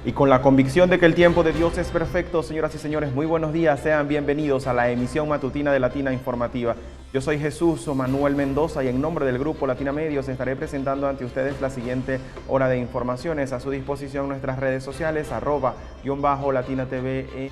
Y con la convicción de que el tiempo de Dios es perfecto, señoras y señores, muy buenos días, sean bienvenidos a la emisión matutina de Latina Informativa. Yo soy Jesús Manuel Mendoza y en nombre del grupo Latina Medios estaré presentando ante ustedes la siguiente hora de informaciones. A su disposición nuestras redes sociales, @Latina TV,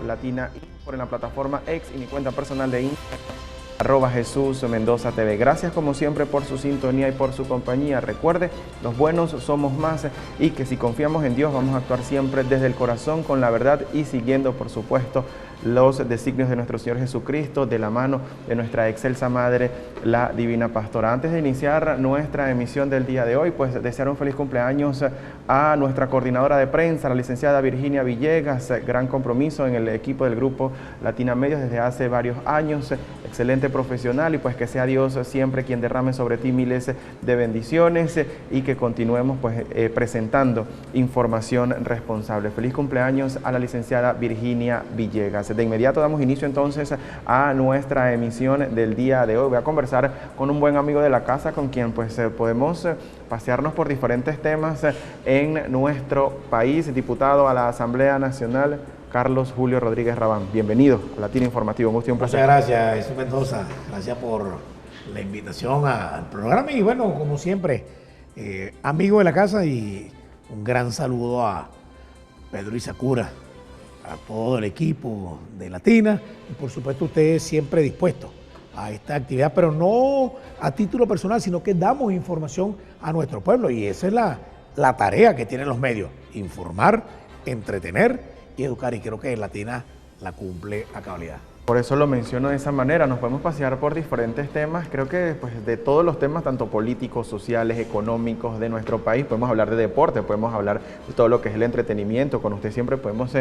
@Latina Info en la plataforma X y mi cuenta personal de Instagram. @Jesús Mendoza TV. Gracias como siempre por su sintonía y por su compañía. Recuerde, los buenos somos más y que si confiamos en Dios vamos a actuar siempre desde el corazón con la verdad y siguiendo, por supuesto, los designios de nuestro Señor Jesucristo, de la mano de nuestra excelsa Madre, la Divina Pastora. Antes de iniciar nuestra emisión del día de hoy, pues desear un feliz cumpleaños a nuestra coordinadora de prensa, la licenciada Virginia Villegas, gran compromiso en el equipo del grupo Latina Medios desde hace varios años, excelente profesional y pues que sea Dios siempre quien derrame sobre ti miles de bendiciones y que continuemos pues presentando información responsable. Feliz cumpleaños a la licenciada Virginia Villegas. De inmediato damos inicio entonces a nuestra emisión del día de hoy. Voy a conversar con un buen amigo de la casa con quien pues podemos pasearnos por diferentes temas en nuestro país, diputado a la Asamblea Nacional, Carlos Julio Rodríguez Rabán. Bienvenido a Latina Informativo, un gusto y un placer. Muchas gracias, Jesús Mendoza. Gracias por la invitación al programa y bueno, como siempre, amigo de la casa y un gran saludo a Pedro Isacura, a todo el equipo de Latina y por supuesto ustedes siempre dispuestos a esta actividad, pero no a título personal, sino que damos información a nuestro pueblo y esa es la tarea que tienen los medios, informar, entretener y educar, y creo que Latina la cumple a cabalidad. Por eso lo menciono de esa manera, nos podemos pasear por diferentes temas, creo que pues, de todos los temas, tanto políticos, sociales, económicos de nuestro país, podemos hablar de deporte, podemos hablar de todo lo que es el entretenimiento, con usted siempre podemos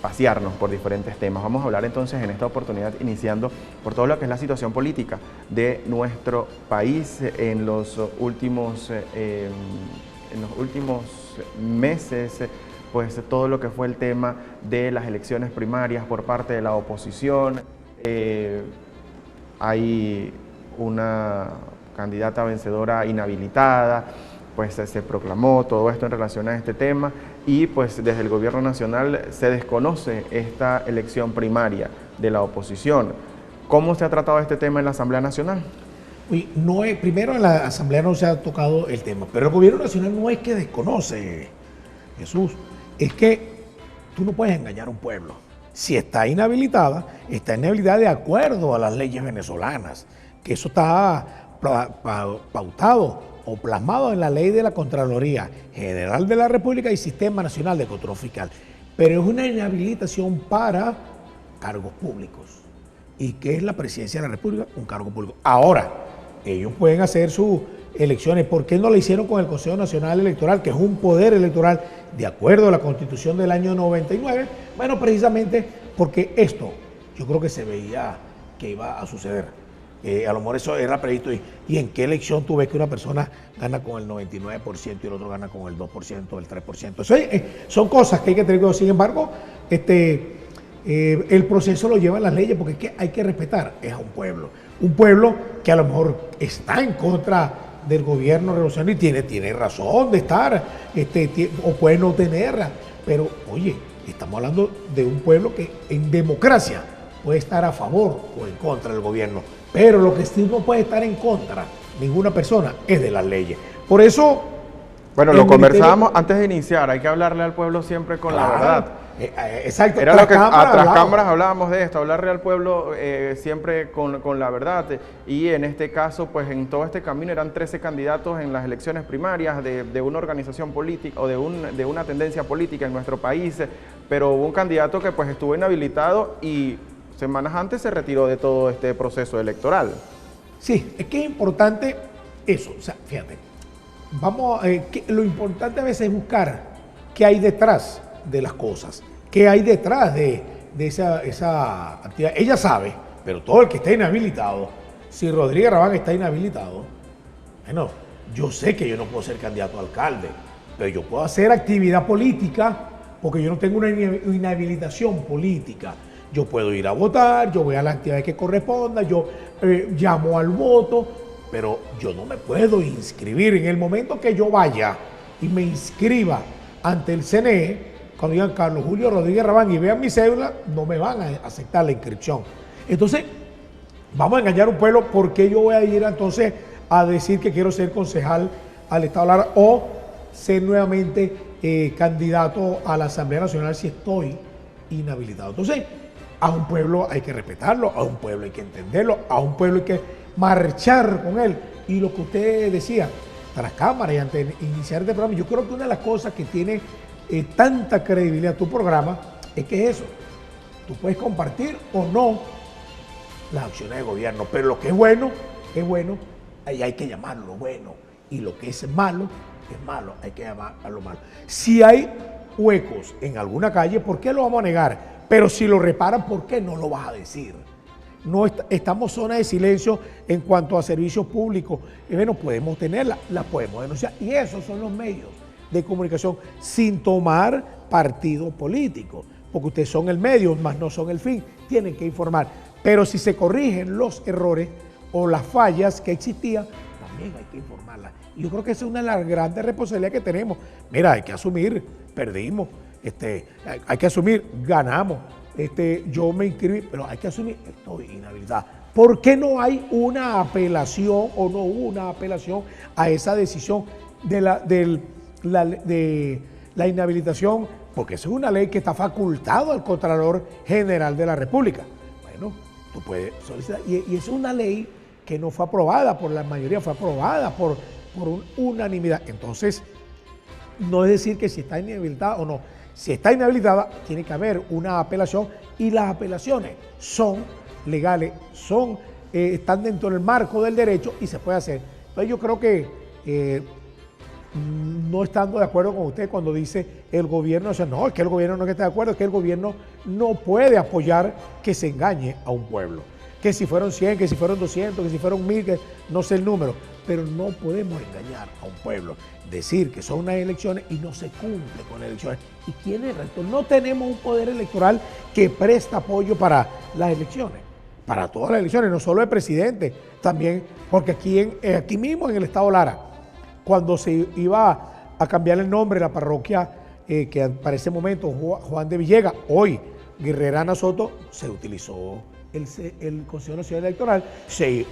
pasearnos por diferentes temas. Vamos a hablar entonces en esta oportunidad, iniciando por todo lo que es la situación política de nuestro país en los últimos meses, pues todo lo que fue el tema de las elecciones primarias por parte de la oposición. Hay una candidata vencedora inhabilitada, pues se proclamó todo esto en relación a este tema y pues desde el gobierno nacional se desconoce esta elección primaria de la oposición. ¿Cómo se ha tratado este tema en la Asamblea Nacional? Primero en la Asamblea no se ha tocado el tema, pero el gobierno nacional no es que desconoce, Jesús. Es que tú no puedes engañar a un pueblo. Si está inhabilitada de acuerdo a las leyes venezolanas, que eso está pautado o plasmado en la ley de la Contraloría General de la República y Sistema Nacional de Control Fiscal. Pero es una inhabilitación para cargos públicos. ¿Y qué es la presidencia de la República? Un cargo público. Ahora, ellos pueden hacer sus elecciones. ¿Por qué no lo hicieron con el Consejo Nacional Electoral, que es un poder electoral de acuerdo a la Constitución del año 99? Bueno, precisamente porque esto yo creo que se veía que iba a suceder. A lo mejor eso era previsto. ¿Y en qué elección tú ves que una persona gana con el 99% y el otro gana con el 2%, el 3%? Eso son cosas que hay que tener cuidado. Sin embargo, el proceso lo llevan las leyes porque es que hay que respetar es a un pueblo que a lo mejor está en contra del gobierno revolucionario y tiene razón de estar, o puede no tenerla, pero oye, estamos hablando de un pueblo que en democracia puede estar a favor o en contra del gobierno, pero lo que sí no puede estar en contra ninguna persona es de las leyes. Por eso, bueno, lo conversábamos antes de iniciar, hay que hablarle al pueblo siempre con la verdad. Exacto. Era lo que tras cámaras hablábamos de esto, hablarle al pueblo siempre con la verdad. Y en este caso, pues en todo este camino eran 13 candidatos en las elecciones primarias de una organización política o de una tendencia política en nuestro país, pero hubo un candidato que pues estuvo inhabilitado y semanas antes se retiró de todo este proceso electoral. Sí, es que es importante eso, o sea, fíjate, lo importante a veces es buscar qué hay detrás de las cosas, qué hay detrás de esa actividad. Ella sabe, pero todo el que está inhabilitado, si Rodríguez Rabán está inhabilitado, bueno, yo sé que yo no puedo ser candidato a alcalde, pero yo puedo hacer actividad política porque yo no tengo una inhabilitación política. Yo puedo ir a votar, yo voy a la actividad que corresponda, yo llamo al voto, pero yo no me puedo inscribir. En el momento que yo vaya y me inscriba ante el CNE, cuando digan Carlos Julio Rodríguez Rabán y vean mi cédula, no me van a aceptar la inscripción. Entonces, vamos a engañar a un pueblo. ¿Por qué yo voy a ir entonces a decir que quiero ser concejal al Estado Lara o ser nuevamente candidato a la Asamblea Nacional si estoy inhabilitado? Entonces, a un pueblo hay que respetarlo, a un pueblo hay que entenderlo, a un pueblo hay que marchar con él. Y lo que usted decía, tras cámara y antes de iniciar este programa, yo creo que una de las cosas que tiene tanta credibilidad tu programa es que es eso. Tú puedes compartir o no las acciones de gobierno, pero lo que es bueno, ahí hay que llamarlo bueno. Y lo que es malo, hay que llamarlo malo. Si hay huecos en alguna calle, ¿por qué lo vamos a negar? Pero si lo reparan, ¿por qué no lo vas a decir? No estamos zona de silencio en cuanto a servicios públicos. Y bueno, podemos tenerla, la podemos denunciar. Y esos son los medios de comunicación sin tomar partido político. Porque ustedes son el medio, más no son el fin. Tienen que informar. Pero si se corrigen los errores o las fallas que existían, también hay que informarlas. Y yo creo que esa es una de las grandes responsabilidades que tenemos. Mira, hay que asumir, perdimos. Hay que asumir, ganamos. Yo me inscribí, pero hay que asumir, estoy inhabilitado. ¿Por qué no hay una apelación o no hubo una apelación a esa decisión de la inhabilitación? Porque esa es una ley que está facultado al Contralor General de la República. Bueno, tú puedes solicitar. Y es una ley que no fue aprobada por la mayoría, fue aprobada por unanimidad. Entonces, no es decir que si está inhabilitada o no. Si está inhabilitada, tiene que haber una apelación y las apelaciones son legales, están dentro del marco del derecho y se puede hacer. Entonces yo creo que no estando de acuerdo con usted cuando dice el gobierno, o sea, no, es que el gobierno no está de acuerdo, es que el gobierno no puede apoyar que se engañe a un pueblo. Que si fueron 100, que si fueron 200, que si fueron 1000, que no sé el número, pero no podemos engañar a un pueblo. Decir que son unas elecciones y no se cumple con las elecciones. ¿Y quién es el resto? No tenemos un poder electoral que presta apoyo para las elecciones, para todas las elecciones, no solo el presidente, también, porque aquí mismo en el Estado Lara, cuando se iba a cambiar el nombre de la parroquia, que para ese momento Juan de Villegas, hoy Guerrerana Soto, se utilizó el Consejo Nacional Electoral,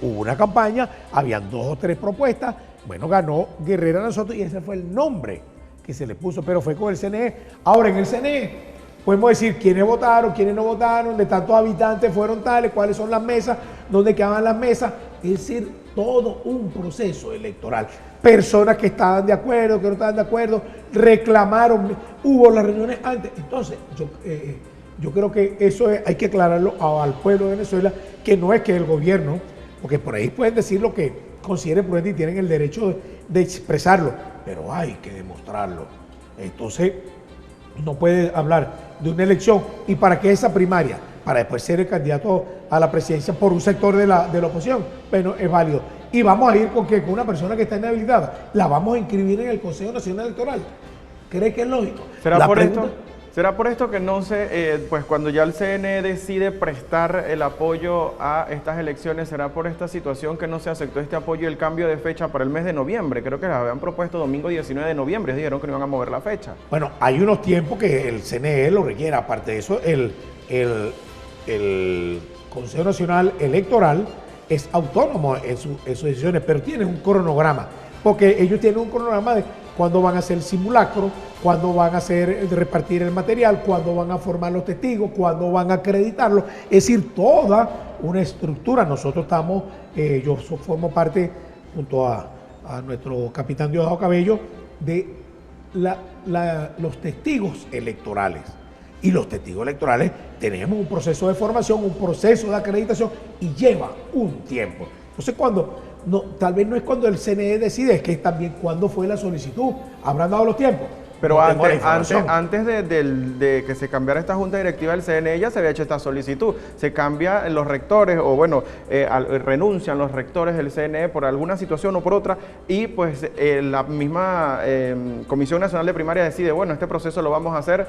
hubo una campaña, habían 2 o 3 propuestas, bueno, ganó Guerrerana Soto y ese fue el nombre que se le puso, pero fue con el CNE. Ahora en el CNE podemos decir quiénes votaron, quiénes no votaron, de tantos habitantes fueron tales, cuáles son las mesas, dónde quedaban las mesas, es decir, todo un proceso electoral. Personas que estaban de acuerdo, que no estaban de acuerdo, reclamaron, hubo las reuniones antes. Entonces, yo creo que eso hay que aclararlo al pueblo de Venezuela, que no es que el gobierno, porque por ahí pueden decir lo que consideren prudente y tienen el derecho de expresarlo, pero hay que demostrarlo. Entonces, no puede hablar de una elección y para qué esa primaria, para después ser el candidato a la presidencia por un sector de la oposición, bueno, es válido. Y vamos a ir con una persona que está inhabilitada, la vamos a inscribir en el Consejo Nacional Electoral. ¿Cree que es lógico? ¿Será por esto que no se, pues cuando ya el CNE decide prestar el apoyo a estas elecciones, será por esta situación que no se aceptó este apoyo y el cambio de fecha para el mes de noviembre? Creo que les habían propuesto domingo 19 de noviembre, dijeron que no iban a mover la fecha. Bueno, hay unos tiempos que el CNE lo requiere, aparte de eso, el Consejo Nacional Electoral es autónomo en sus decisiones, pero tiene un cronograma, porque ellos tienen un cronograma de cuándo van a hacer el simulacro, cuándo van a repartir el material, cuándo van a formar los testigos, cuándo van a acreditarlo, es decir, toda una estructura. Nosotros estamos, yo formo parte junto a nuestro capitán Diosdado Cabello de los testigos electorales. Y los testigos electorales tenemos un proceso de formación, un proceso de acreditación y lleva un tiempo. Entonces, tal vez no es cuando el CNE decide, es que es también cuando fue la solicitud. ¿Habrán dado los tiempos? Pero no antes de que se cambiara esta junta directiva del CNE ya se había hecho esta solicitud. Se cambian los rectores o bueno, renuncian los rectores del CNE por alguna situación o por otra y pues la misma Comisión Nacional de Primaria decide, bueno, este proceso lo vamos a hacer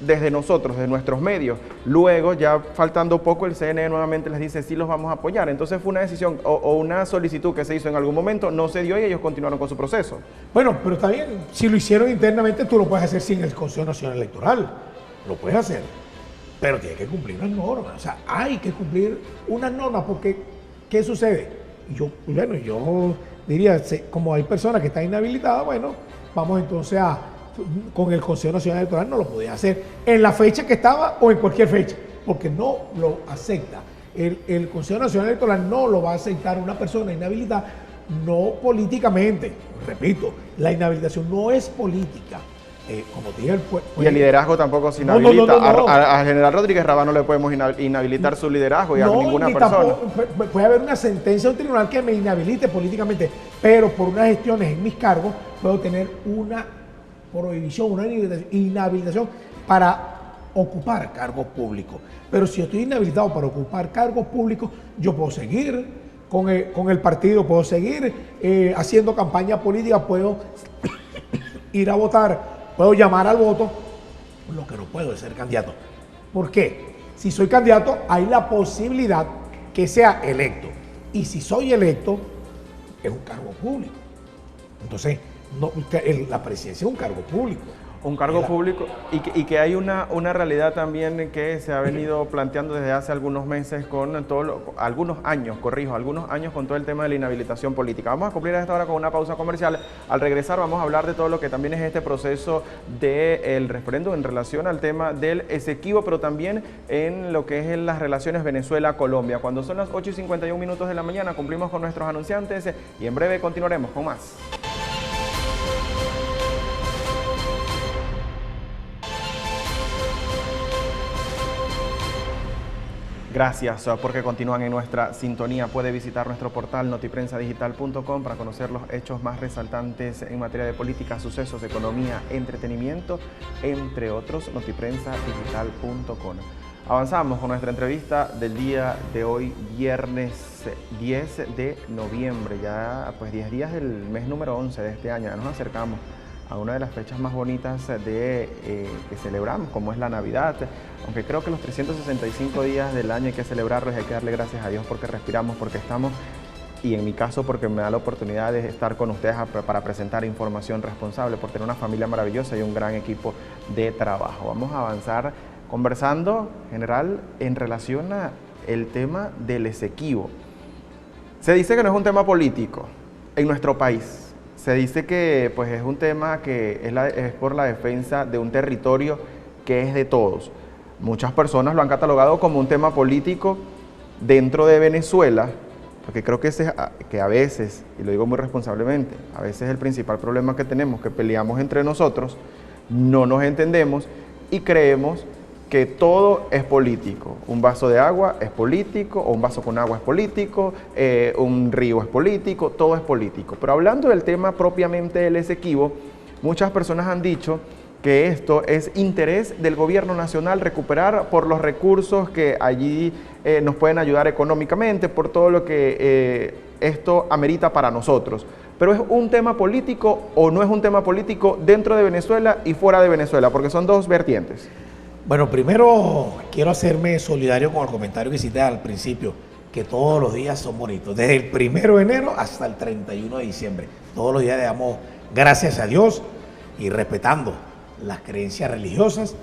desde nosotros, desde nuestros medios. Luego, ya faltando poco, el CNE nuevamente les dice sí los vamos a apoyar. Entonces fue una decisión o una solicitud que se hizo en algún momento, no se dio y ellos continuaron con su proceso. Bueno, pero está bien, si lo hicieron internamente, tú lo puedes hacer sin el Consejo Nacional Electoral. Lo puedes hacer, pero tienes que cumplir unas normas. O sea, hay que cumplir unas normas porque, ¿qué sucede? Yo diría, como hay personas que están inhabilitadas, bueno, vamos entonces con el Consejo Nacional Electoral no lo podía hacer en la fecha que estaba o en cualquier fecha, porque no lo acepta. El Consejo Nacional Electoral no lo va a aceptar una persona inhabilitada, no políticamente. Repito, la inhabilitación no es política. Como te dije, y el liderazgo tampoco se inhabilita. Al general Rodríguez Rabat no le podemos inhabilitar su liderazgo y a ninguna persona. Tampoco, puede haber una sentencia de un tribunal que me inhabilite políticamente, pero por unas gestiones en mis cargos puedo tener una prohibición, una inhabilitación para ocupar cargos públicos. Pero si yo estoy inhabilitado para ocupar cargos públicos, yo puedo seguir con el partido, puedo seguir haciendo campaña política, puedo ir a votar, puedo llamar al voto. Lo que no puedo es ser candidato. ¿Por qué? Si soy candidato, hay la posibilidad que sea electo. Y si soy electo, es un cargo público. Entonces, la presidencia es un cargo público. Un cargo público y que hay una realidad también que se ha venido planteando desde hace algunos meses algunos años con todo el tema de la inhabilitación política. Vamos a cumplir a esta hora con una pausa comercial. Al regresar vamos a hablar de todo lo que también es este proceso del referéndum en relación al tema del Esequibo, pero también en lo que es en las relaciones Venezuela-Colombia. Cuando son las 8:51 de la mañana, cumplimos con nuestros anunciantes y en breve continuaremos con más. Gracias porque continúan en nuestra sintonía. Puede visitar nuestro portal notiprensadigital.com para conocer los hechos más resaltantes en materia de política, sucesos, economía, entretenimiento, entre otros, notiprensadigital.com. Avanzamos con nuestra entrevista del día de hoy, viernes 10 de noviembre, ya pues 10 días del mes número 11 de este año. Ya nos acercamos a una de las fechas más bonitas que celebramos, como es la Navidad, aunque creo que los 365 días del año hay que celebrarlos, hay que darle gracias a Dios porque respiramos, porque estamos, y en mi caso porque me da la oportunidad de estar con ustedes para presentar información responsable, por tener una familia maravillosa y un gran equipo de trabajo. Vamos a avanzar conversando, general, en relación a el tema del Esequibo. Se dice que no es un tema político en nuestro país. Se dice que pues, es un tema que es por la defensa de un territorio que es de todos. Muchas personas lo han catalogado como un tema político dentro de Venezuela, porque creo que a veces, y lo digo muy responsablemente, a veces el principal problema que tenemos, que peleamos entre nosotros, no nos entendemos y creemos que todo es político. Un vaso de agua es político, o un vaso con agua es político, un río es político, todo es político. Pero hablando del tema propiamente del Esequibo, muchas personas han dicho que esto es interés del gobierno nacional recuperar por los recursos que allí nos pueden ayudar económicamente, por todo lo que esto amerita para nosotros. Pero ¿es un tema político o no es un tema político dentro de Venezuela y fuera de Venezuela? Porque son dos vertientes. Bueno, primero quiero hacerme solidario con el comentario que hiciste al principio, que todos los días son bonitos, desde el 1 de enero hasta el 31 de diciembre. Todos los días le damos gracias a Dios y respetando las creencias religiosas.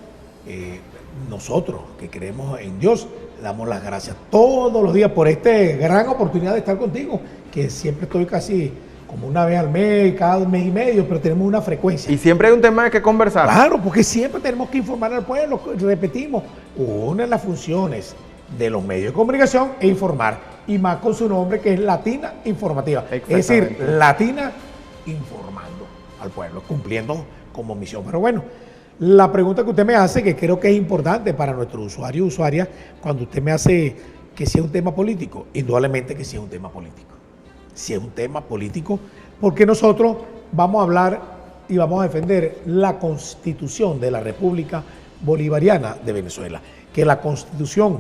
Nosotros que creemos en Dios, le damos las gracias todos los días por esta gran oportunidad de estar contigo, que siempre estoy casi como una vez al mes, cada mes y medio, pero tenemos una frecuencia. Y siempre hay un tema de que conversar. Claro, porque siempre tenemos que informar al pueblo, repetimos, una de las funciones de los medios de comunicación es informar, y más con su nombre que es Latina Informativa. Es decir, Latina informando al pueblo, cumpliendo como misión. Pero bueno, la pregunta que usted me hace, que creo que es importante para nuestros usuarios y usuarias, cuando usted me hace que sea un tema político, indudablemente que sea un tema político. Si es un tema político, porque nosotros vamos a hablar y vamos a defender la Constitución de la República Bolivariana de Venezuela, que la Constitución,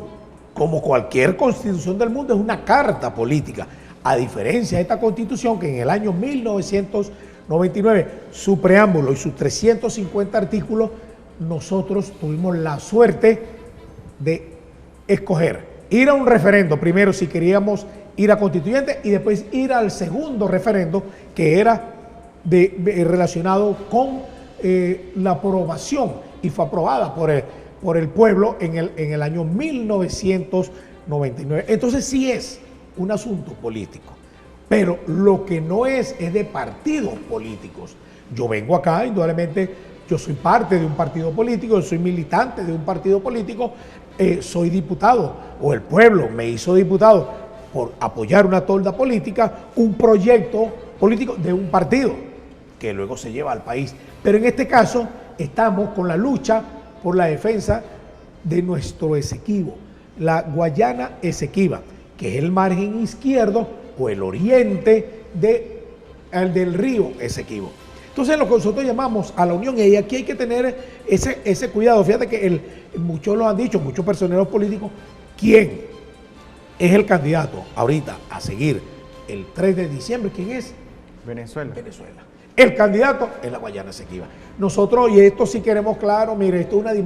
como cualquier Constitución del mundo, es una carta política, a diferencia de esta Constitución que en el año 1999, su preámbulo y sus 350 artículos nosotros tuvimos la suerte de escoger, ir a un referendo, primero si queríamos ir a constituyente y después ir al segundo referendo que era relacionado con la aprobación, y fue aprobada por el pueblo en el año 1999. Entonces sí es un asunto político, pero lo que no es de partidos políticos. Yo vengo acá, indudablemente, yo soy parte de un partido político, yo soy militante de un partido político, soy diputado, o el pueblo me hizo diputado por apoyar una tolda política, un proyecto político de un partido que luego se lleva al país. Pero en este caso estamos con la lucha por la defensa de nuestro Esequibo, la Guayana Esequiba, que es el margen izquierdo o el oriente del río Esequibo. Entonces lo que nosotros llamamos a la unión, y aquí hay que tener ese cuidado. Fíjate que muchos lo han dicho, muchos personeros políticos, ¿quién es el candidato ahorita a seguir el 3 de diciembre? ¿Quién es? Venezuela. Venezuela. El candidato es la Guayana Esequiba. Nosotros, y esto sí queremos claro, mire, esto es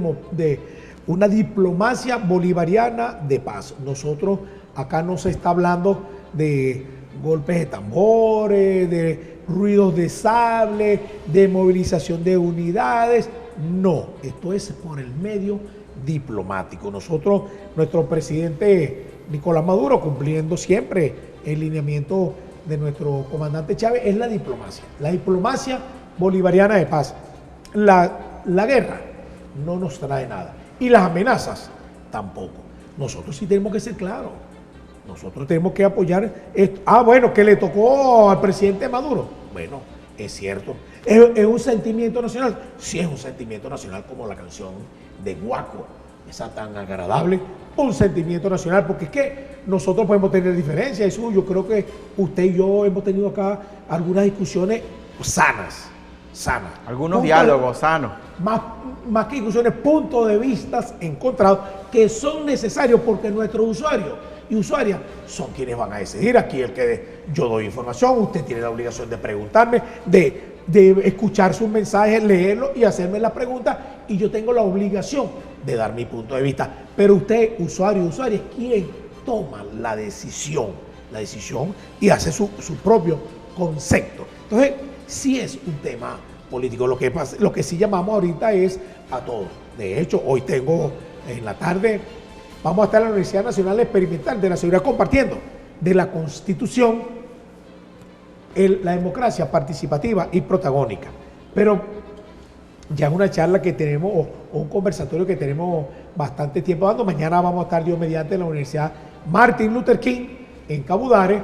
una diplomacia bolivariana de paz. Nosotros acá no se está hablando de golpes de tambores, de ruidos de sable, de movilización de unidades. No, esto es por el medio diplomático. Nosotros, nuestro presidente Nicolás Maduro, cumpliendo siempre el lineamiento de nuestro comandante Chávez, es la diplomacia bolivariana de paz. La guerra no nos trae nada, y las amenazas tampoco. Nosotros sí tenemos que ser claros, nosotros tenemos que apoyar esto. Bueno, que le tocó al presidente Maduro, bueno, es cierto, es un sentimiento nacional, sí es un sentimiento nacional, como la canción de Guaco, esa tan agradable, un sentimiento nacional, porque es que nosotros podemos tener diferencias, y yo creo que usted y yo hemos tenido acá algunas discusiones sanas. Algunos diálogos sanos. Más que discusiones, puntos de vista encontrados que son necesarios, porque nuestros usuarios y usuarias son quienes van a decidir. Aquí yo doy información, usted tiene la obligación de preguntarme, de escuchar sus mensajes, leerlos y hacerme las preguntas, y yo tengo la obligación de dar mi punto de vista. Pero usted, usuario y usuaria, es quien toma la decisión y hace su propio concepto. Entonces, sí es un tema político. Lo que sí llamamos ahorita es a todos. De hecho, hoy en la tarde, vamos a estar en la Universidad Nacional Experimental de la Seguridad compartiendo de la Constitución, la democracia participativa y protagónica. Pero ya es una charla que tenemos, o un conversatorio que tenemos bastante tiempo dando. Mañana vamos a estar, Dios mediante, en la Universidad Martin Luther King en Cabudare,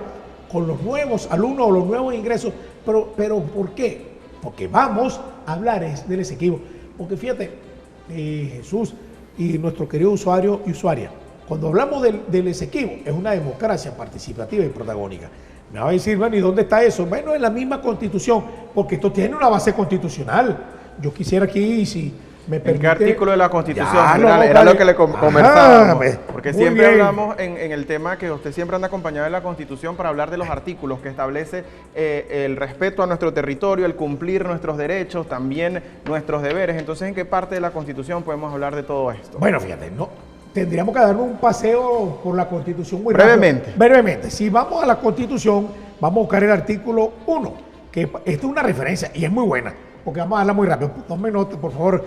con los nuevos alumnos o los nuevos ingresos. Pero ¿por qué? Porque vamos a hablar del Esequibo. Porque fíjate, Jesús y nuestro querido usuario y usuaria, cuando hablamos del Esequibo, es una democracia participativa y protagónica. Me va a decir, bueno, ¿y dónde está eso? Bueno, en la misma Constitución, porque esto tiene una base constitucional. Yo quisiera aquí, si me permite... ¿En qué artículo de la Constitución, general? Era lo que le conversábamos. Porque siempre hablamos en el tema que usted siempre anda acompañado de la Constitución para hablar de los artículos que establece el respeto a nuestro territorio, el cumplir nuestros derechos, también nuestros deberes. Entonces, ¿en qué parte de la Constitución podemos hablar de todo esto? Bueno, fíjate, tendríamos que darnos un paseo por la Constitución muy brevemente. Rápido. Brevemente. Si vamos a la Constitución, vamos a buscar el artículo 1, que esta es una referencia y es muy buena, porque vamos a darla muy rápido. Tomen nota, por favor.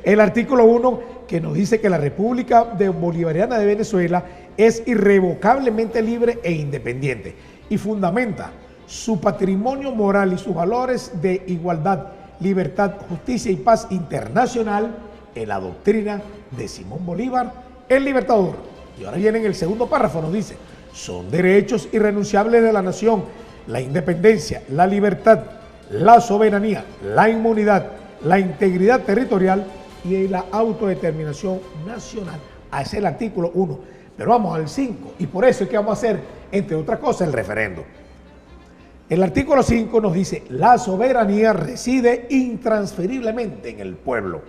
El artículo 1, que nos dice que la República Bolivariana de Venezuela es irrevocablemente libre e independiente, y fundamenta su patrimonio moral y sus valores de igualdad, libertad, justicia y paz internacional en la doctrina de Simón Bolívar, el Libertador. Y ahora viene en el segundo párrafo, nos dice: son derechos irrenunciables de la nación la independencia, la libertad, la soberanía, la inmunidad, la integridad territorial y la autodeterminación nacional. Ese es el artículo 1. Pero vamos al 5, y por eso es que vamos a hacer, entre otras cosas, el referendo. El artículo 5 nos dice: la soberanía reside intransferiblemente en el pueblo,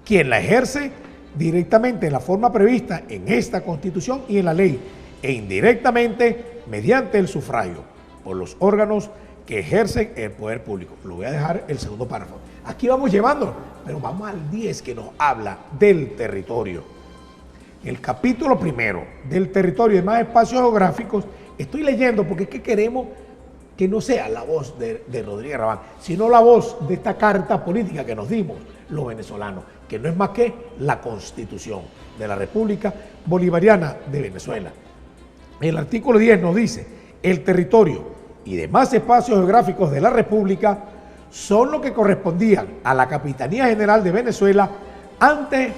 quien la ejerce directamente en la forma prevista en esta Constitución y en la ley, e indirectamente mediante el sufragio por los órganos que ejercen el poder público. Lo voy a dejar el segundo párrafo. Aquí vamos llevando pero vamos al 10 que nos habla del territorio. El capítulo primero del territorio y demás espacios geográficos, estoy leyendo porque es que queremos que no sea la voz de Rodríguez Rabán, sino la voz de esta carta política que nos dimos los venezolanos, que no es más que la Constitución de la República Bolivariana de Venezuela. El artículo 10 nos dice: el territorio y demás espacios geográficos de la República son lo que correspondían a la Capitanía General de Venezuela antes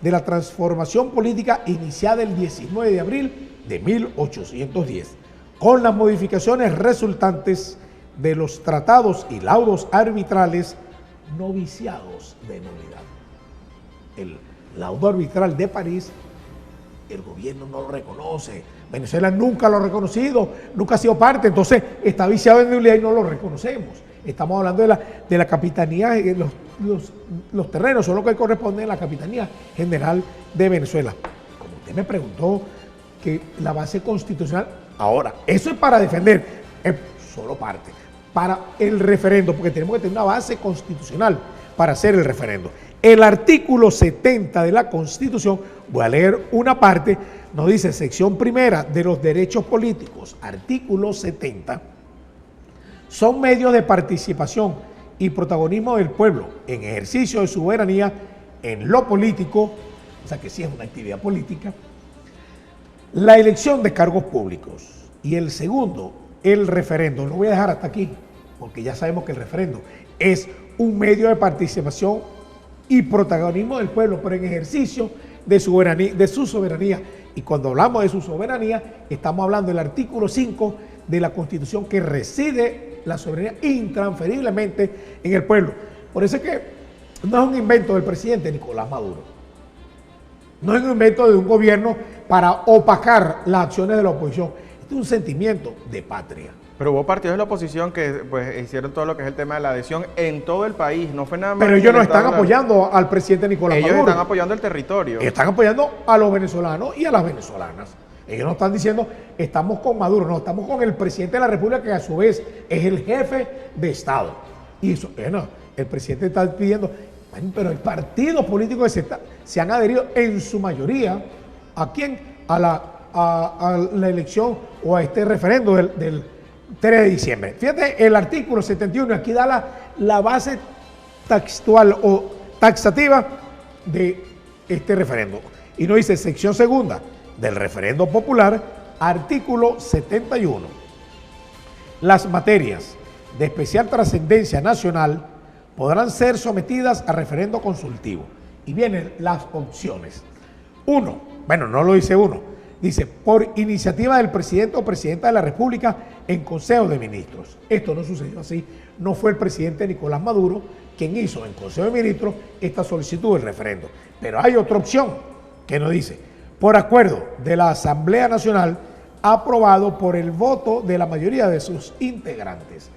de la transformación política iniciada el 19 de abril de 1810, con las modificaciones resultantes de los tratados y laudos arbitrales no viciados de nulidad. El laudo arbitral de París, el gobierno no lo reconoce, Venezuela nunca lo ha reconocido, nunca ha sido parte, entonces está viciado de nulidad y no lo reconocemos. Estamos hablando de la Capitanía, los terrenos son lo que corresponde a la Capitanía General de Venezuela. Como usted me preguntó, que la base constitucional, ahora, eso es para defender, es solo parte, para el referendo, porque tenemos que tener una base constitucional para hacer el referendo. El artículo 70 de la Constitución, voy a leer una parte, nos dice, sección primera de los derechos políticos, artículo 70, son medios de participación y protagonismo del pueblo en ejercicio de su soberanía en lo político, o sea que sí es una actividad política, la elección de cargos públicos. Y el segundo, el referendo. Lo voy a dejar hasta aquí, porque ya sabemos que el referendo es un medio de participación y protagonismo del pueblo, pero en ejercicio de su soberanía. Y cuando hablamos de su soberanía, estamos hablando del artículo 5 de la Constitución, que reside la soberanía intransferiblemente en el pueblo. Por eso es que no es un invento del presidente Nicolás Maduro. No es un invento de un gobierno para opacar las acciones de la oposición. Este es un sentimiento de patria. Pero hubo partidos de la oposición que pues hicieron todo lo que es el tema de la adhesión en todo el país, no fue nada más. Pero ellos no están apoyando al presidente Nicolás Maduro. Ellos están apoyando el territorio. Están apoyando a los venezolanos y a las venezolanas. Ellos no están diciendo estamos con Maduro, no, estamos con el presidente de la República, que a su vez es el jefe de Estado. Y eso, bueno, el presidente está pidiendo, bueno, pero hay partidos políticos que se han adherido en su mayoría, ¿a quién? A la elección o a este referendo del 3 de diciembre. Fíjate, el artículo 71 aquí da la base textual o taxativa de este referendo. Y nos dice, sección segunda del referendo popular, artículo 71. Las materias de especial trascendencia nacional podrán ser sometidas a referendo consultivo. Y vienen las opciones. Uno, bueno, no lo dice uno, dice, por iniciativa del presidente o presidenta de la República en Consejo de Ministros. Esto no sucedió así. No fue el presidente Nicolás Maduro quien hizo en Consejo de Ministros esta solicitud del referendo. Pero hay otra opción que nos dice, por acuerdo de la Asamblea Nacional, aprobado por el voto de la mayoría de sus integrantes.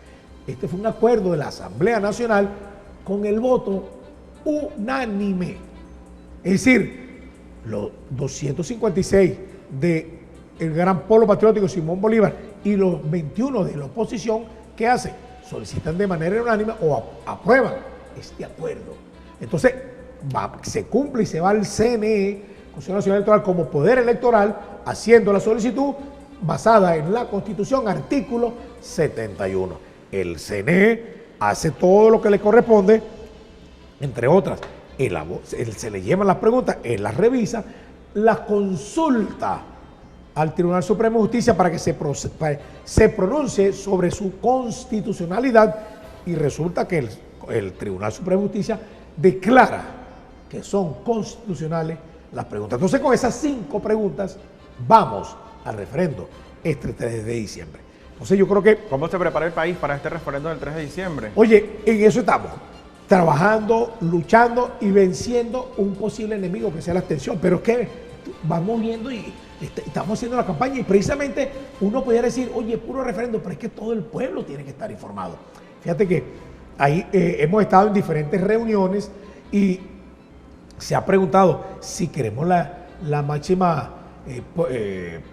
Este fue un acuerdo de la Asamblea Nacional con el voto unánime. Es decir, los 256 del gran polo patriótico Simón Bolívar y los 21 de la oposición, ¿qué hacen? Solicitan de manera unánime o aprueban este acuerdo. Entonces, se cumple y se va al CNE, Consejo Nacional Electoral, como poder electoral, haciendo la solicitud basada en la Constitución, artículo 71. El CNE hace todo lo que le corresponde, entre otras, se le llevan las preguntas, él las revisa, las consulta al Tribunal Supremo de Justicia para que se pronuncie sobre su constitucionalidad, y resulta que el Tribunal Supremo de Justicia declara que son constitucionales las preguntas. Entonces, con esas 5 preguntas vamos al referendo este 3 de diciembre. Entonces yo creo que... ¿Cómo se prepara el país para este referendo del 3 de diciembre? Oye, en eso estamos, trabajando, luchando y venciendo un posible enemigo que sea la abstención. Pero es que vamos viendo y estamos haciendo la campaña, y precisamente uno pudiera decir, oye, puro referendo, pero es que todo el pueblo tiene que estar informado. Fíjate que ahí hemos estado en diferentes reuniones y se ha preguntado si queremos la máxima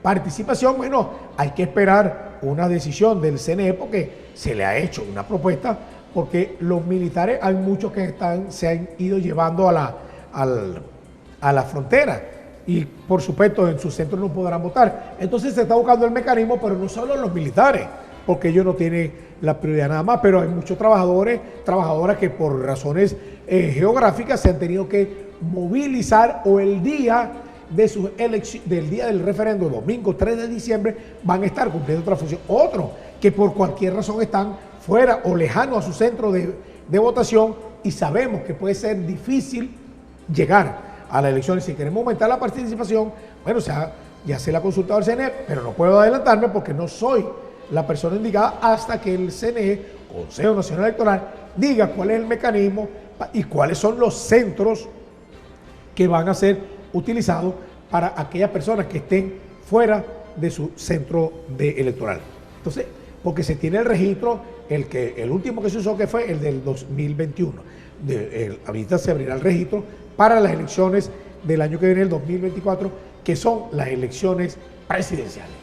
participación. Bueno, hay que esperar una decisión del CNE porque se le ha hecho una propuesta porque los militares, hay muchos que se han ido llevando a la frontera y por supuesto en sus centros no podrán votar. Entonces se está buscando el mecanismo, pero no solo los militares, porque ellos no tienen la prioridad nada más, pero hay muchos trabajadores, trabajadoras que por razones geográficas se han tenido que movilizar o el día de su elección, del día del referendo, domingo 3 de diciembre, van a estar cumpliendo otra función. Otros que por cualquier razón están fuera o lejanos a su centro de votación y sabemos que puede ser difícil llegar a la elección. Si queremos aumentar la participación, bueno, ya se la ha consultado al CNE, pero no puedo adelantarme porque no soy la persona indicada hasta que el CNE, Consejo Nacional Electoral, diga cuál es el mecanismo y cuáles son los centros que van a ser utilizados para aquellas personas que estén fuera de su centro electoral. Entonces, porque se tiene el registro, el último que se usó que fue el del 2021. Ahorita se abrirá el registro para las elecciones del año que viene, el 2024, que son las elecciones presidenciales.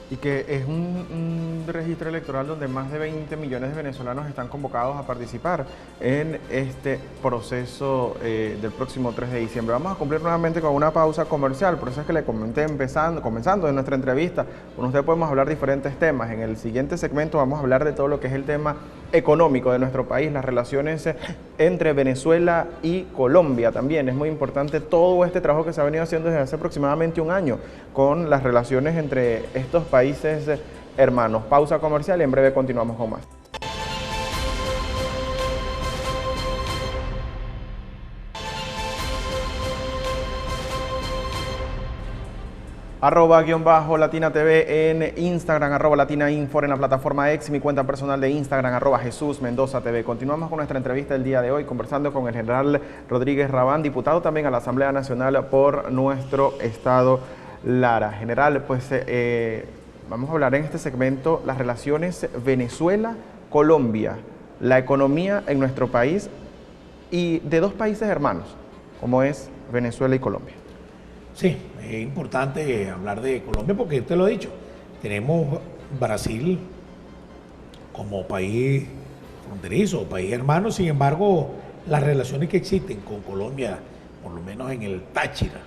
Y que es un registro electoral donde más de 20 millones de venezolanos están convocados a participar en este proceso del próximo 3 de diciembre. Vamos a cumplir nuevamente con una pausa comercial, por eso es que le comenté comenzando en nuestra entrevista. Con usted podemos hablar diferentes temas. En el siguiente segmento vamos a hablar de todo lo que es el tema económico de nuestro país, las relaciones entre Venezuela y Colombia también. Es muy importante todo este trabajo que se ha venido haciendo desde hace aproximadamente un año con las relaciones entre estos países hermanos. Pausa comercial y en breve continuamos con más. @Latina TV en Instagram, @Latina Info en la plataforma X, mi cuenta personal de Instagram, @Jesús Mendoza TV. Continuamos con nuestra entrevista del día de hoy, conversando con el general Rodríguez Rabán, diputado también a la Asamblea Nacional por nuestro estado Lara. General, pues vamos a hablar en este segmento las relaciones Venezuela-Colombia, la economía en nuestro país y de dos países hermanos, como es Venezuela y Colombia. Sí, es importante hablar de Colombia porque usted lo ha dicho, tenemos Brasil como país fronterizo, país hermano, sin embargo, las relaciones que existen con Colombia, por lo menos en el Táchira,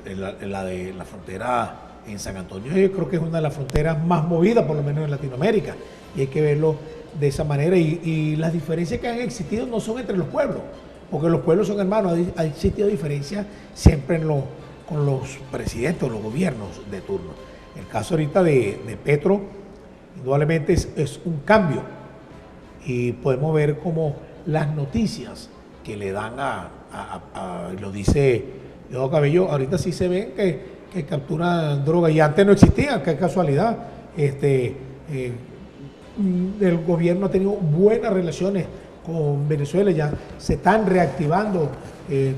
en la de la frontera en San Antonio, yo creo que es una de las fronteras más movidas, por lo menos en Latinoamérica, y hay que verlo de esa manera, y las diferencias que han existido no son entre los pueblos, porque los pueblos son hermanos, ha existido diferencias siempre con los presidentes o los gobiernos de turno. El caso ahorita de Petro, indudablemente es un cambio, y podemos ver como las noticias que le dan lo dice Diego Cabello, ahorita sí se ven que capturan droga, y antes no existían, qué casualidad. El gobierno ha tenido buenas relaciones con Venezuela, ya se están reactivando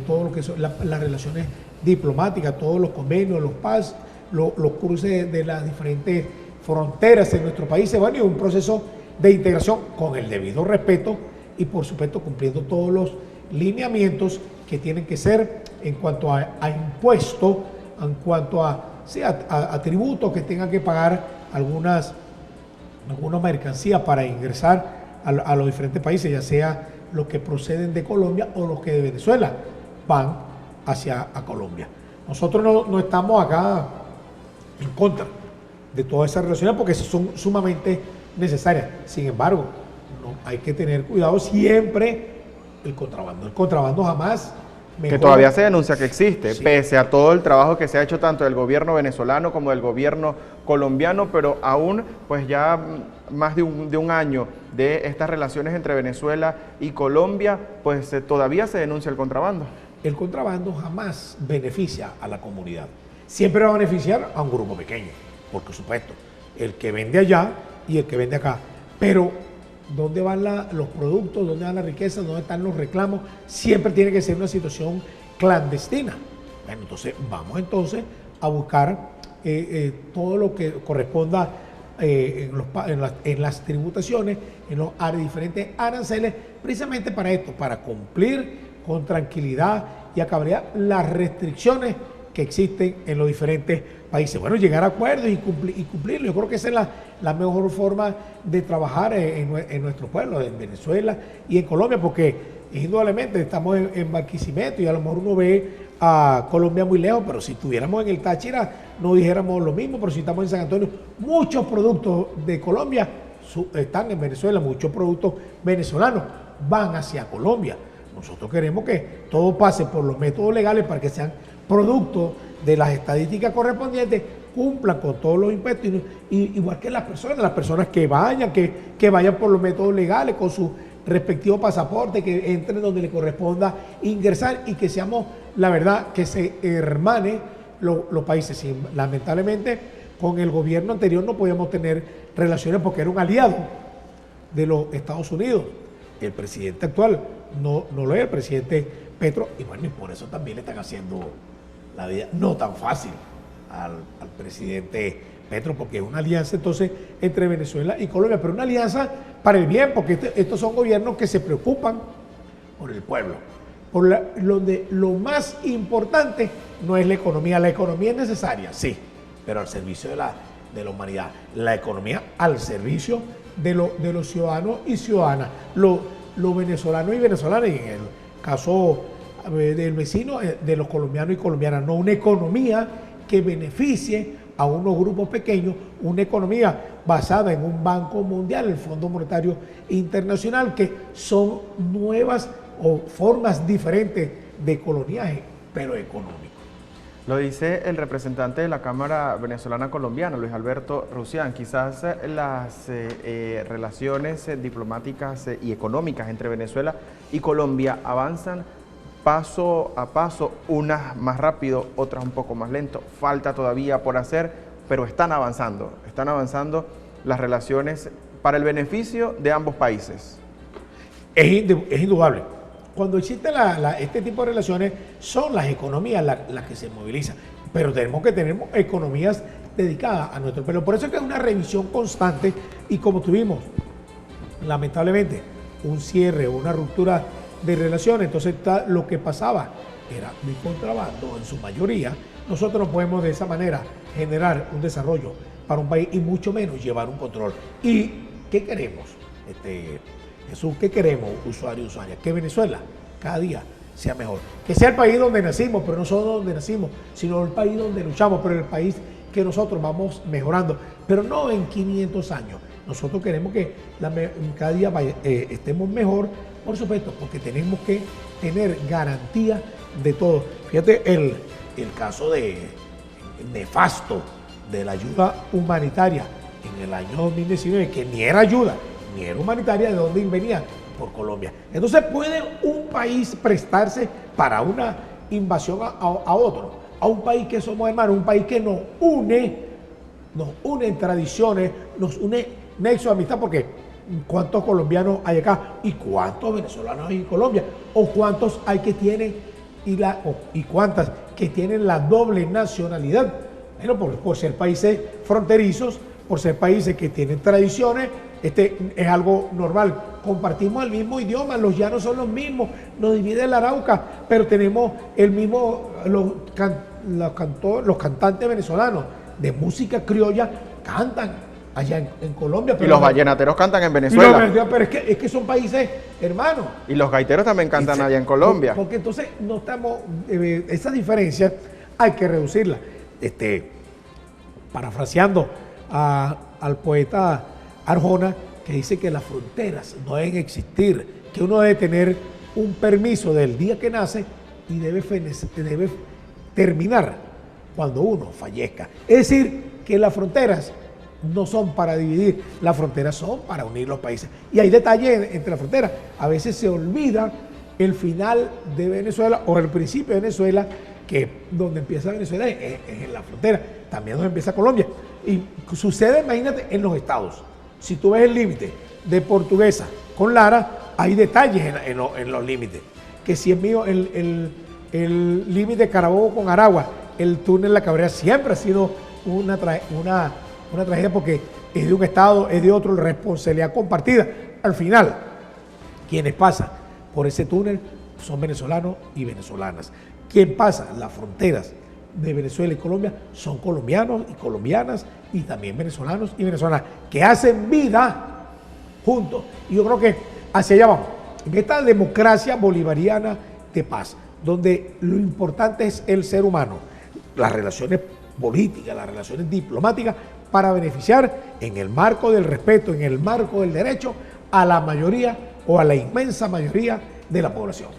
todo lo que son las relaciones diplomáticas, todos los convenios, los PAS, los cruces de las diferentes fronteras en nuestro país. Se van a ir un proceso de integración con el debido respeto y por supuesto cumpliendo todos los lineamientos que tienen que ser en cuanto a impuestos, en cuanto a tributos que tengan que pagar algunas mercancías para ingresar a los diferentes países, ya sea los que proceden de Colombia o los que de Venezuela van hacia Colombia. Nosotros no estamos acá en contra de todas esas relaciones porque son sumamente necesarias. Sin embargo, hay que tener cuidado siempre el contrabando. El contrabando jamás mejora. Que todavía se denuncia que existe, sí, pese a todo el trabajo que se ha hecho tanto del gobierno venezolano como del gobierno colombiano, pero aún pues ya más de un año de estas relaciones entre Venezuela y Colombia, pues todavía se denuncia el contrabando. El contrabando jamás beneficia a la comunidad. Siempre va a beneficiar a un grupo pequeño, por supuesto, el que vende allá y el que vende acá. Pero ¿dónde van los productos? ¿Dónde van las riquezas? ¿Dónde están los reclamos? Siempre tiene que ser una situación clandestina. Bueno, entonces vamos a buscar todo lo que corresponda en las tributaciones, en los diferentes aranceles, precisamente para esto, para cumplir con tranquilidad y acabar las restricciones que existen en los diferentes países. Bueno, llegar a acuerdos y cumplirlo. Yo creo que esa es la mejor forma de trabajar en nuestro pueblo, en Venezuela y en Colombia, porque indudablemente estamos en Barquisimeto y a lo mejor uno ve a Colombia muy lejos, pero si estuviéramos en el Táchira no dijéramos lo mismo, pero si estamos en San Antonio, muchos productos de Colombia están en Venezuela, muchos productos venezolanos van hacia Colombia. Nosotros queremos que todo pase por los métodos legales para que sean productos de las estadísticas correspondientes, cumplan con todos los impuestos, igual que las personas que vayan por los métodos legales con su respectivo pasaporte, que entren donde le corresponda ingresar y que seamos, la verdad, que se hermane los países. Y, lamentablemente, con el gobierno anterior no podíamos tener relaciones porque era un aliado de los Estados Unidos. El presidente actual no lo es, el presidente Petro, y bueno, y por eso también le están haciendo la vida no tan fácil al presidente Petro, porque es una alianza entonces entre Venezuela y Colombia, pero una alianza para el bien, porque estos son gobiernos que se preocupan por el pueblo, donde lo más importante no es la economía es necesaria, sí, pero al servicio de la humanidad, la economía al servicio de los ciudadanos y ciudadanas, los venezolanos y venezolanas, y en el caso del vecino, de los colombianos y colombianas, no una economía que beneficie a unos grupos pequeños, una economía basada en un Banco Mundial, el Fondo Monetario Internacional, que son nuevas o formas diferentes de coloniaje, pero económico. Lo dice el representante de la Cámara Venezolana Colombiana, Luis Alberto Rusián. Quizás las relaciones diplomáticas y económicas entre Venezuela y Colombia avanzan paso a paso, unas más rápido, otras un poco más lento. Falta todavía por hacer, pero están avanzando las relaciones para el beneficio de ambos países. Es indudable. Cuando existe este tipo de relaciones, son las economías las que se movilizan, pero tenemos que tener economías dedicadas a nuestro pueblo. Por eso es que es una revisión constante, y como tuvimos, lamentablemente, un cierre o una ruptura de relaciones, entonces lo que pasaba era de contrabando en su mayoría. Nosotros no podemos de esa manera generar un desarrollo para un país y mucho menos llevar un control. ¿Y qué queremos? Jesús, ¿qué queremos, usuarios y usuarias? Que Venezuela cada día sea mejor. Que sea el país donde nacimos, pero no solo donde nacimos, sino el país donde luchamos, pero el país que nosotros vamos mejorando, pero no en 500 años. Nosotros queremos que cada día estemos mejor, por supuesto, porque tenemos que tener garantía de todo. Fíjate el caso nefasto de la ayuda humanitaria en el año 2019, que ni era ayuda, ni era humanitaria, ¿de dónde venía? Por Colombia. Entonces, ¿puede un país prestarse para una invasión a otro? A un país que somos hermanos, un país que nos une en tradiciones, nos une nexo de amistad, porque ¿cuántos colombianos hay acá? ¿Y cuántos venezolanos hay en Colombia? ¿O cuántos hay que tienen y cuántas que tienen la doble nacionalidad? Bueno, por ser países fronterizos, por ser países que tienen tradiciones, es algo normal. Compartimos el mismo idioma, los llanos son los mismos, nos divide el Arauca, pero tenemos el mismo, los cantantes venezolanos de música criolla cantan allá en Colombia. Pero y los vallenateros cantan en Venezuela. Pero es que son países hermanos. Y los gaiteros también cantan allá en Colombia. Porque entonces no estamos, esa diferencia hay que reducirla. Parafraseando al poeta Arjona, que dice que las fronteras no deben existir, que uno debe tener un permiso del día que nace y debe terminar cuando uno fallezca. Es decir, que las fronteras no son para dividir, las fronteras son para unir los países. Y hay detalles entre las fronteras. A veces se olvida el final de Venezuela o el principio de Venezuela, que donde empieza Venezuela es en la frontera, también donde empieza Colombia. Y sucede, imagínate, en los estados. Si tú ves el límite de Portuguesa con Lara, hay detalles en los límites. Que si es mío el límite de Carabobo con Aragua, el túnel La Cabrera siempre ha sido una tragedia, porque es de un estado, es de otro, la responsabilidad compartida. Al final, quienes pasan por ese túnel son venezolanos y venezolanas. ¿Quién pasa las fronteras de Venezuela y Colombia son colombianos y colombianas y también venezolanos y venezolanas que hacen vida juntos. Y yo creo que hacia allá vamos. En esta democracia bolivariana de paz, donde lo importante es el ser humano, las relaciones políticas, las relaciones diplomáticas, para beneficiar en el marco del respeto, en el marco del derecho, a la mayoría o a la inmensa mayoría de la población.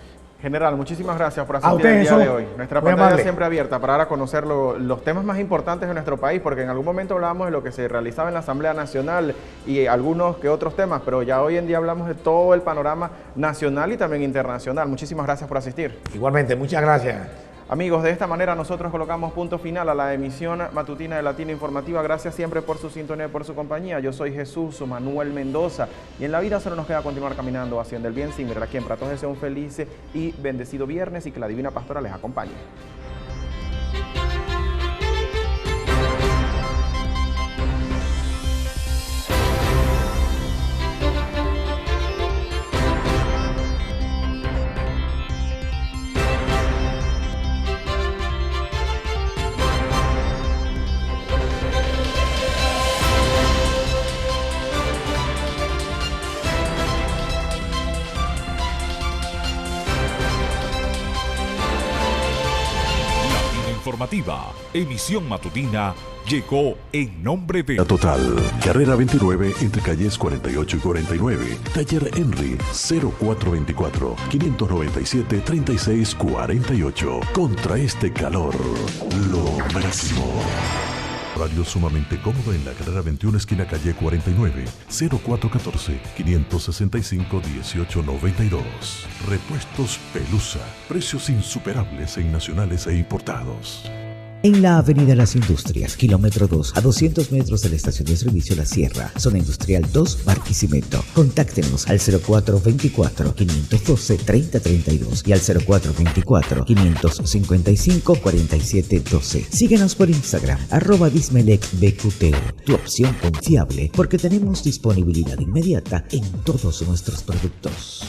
General, muchísimas gracias por asistir el día de hoy. Nuestra pantalla amable. siempre abierta para dar a conocer los temas más importantes de nuestro país, porque en algún momento hablábamos de lo que se realizaba en la Asamblea Nacional y algunos que otros temas, pero ya hoy en día hablamos de todo el panorama nacional y también internacional. Muchísimas gracias por asistir. Igualmente, muchas gracias. Amigos, de esta manera nosotros colocamos punto final a la emisión matutina de Latina Informativa. Gracias siempre por su sintonía y por su compañía. Yo soy Jesús Manuel Mendoza y en la vida solo nos queda continuar caminando haciendo el bien sin mirar a quién. Para todos deseo un feliz y bendecido viernes y que la Divina Pastora les acompañe. Informativa, emisión matutina, llegó en nombre de La Total, carrera 29 entre calles 48 y 49. Taller Henry 0424-597-3648. Contra este calor, lo máximo. Horario sumamente cómodo en la carrera 21 esquina calle 49, 0414-565-1892. Repuestos Pelusa, precios insuperables en nacionales e importados. En la Avenida Las Industrias, kilómetro 2, a 200 metros de la estación de servicio La Sierra, zona industrial 2, Barquisimeto. Contáctenos al 0424-512-3032 y al 0424-555-4712. Síguenos por Instagram, @dismelecbqto, tu opción confiable, porque tenemos disponibilidad inmediata en todos nuestros productos.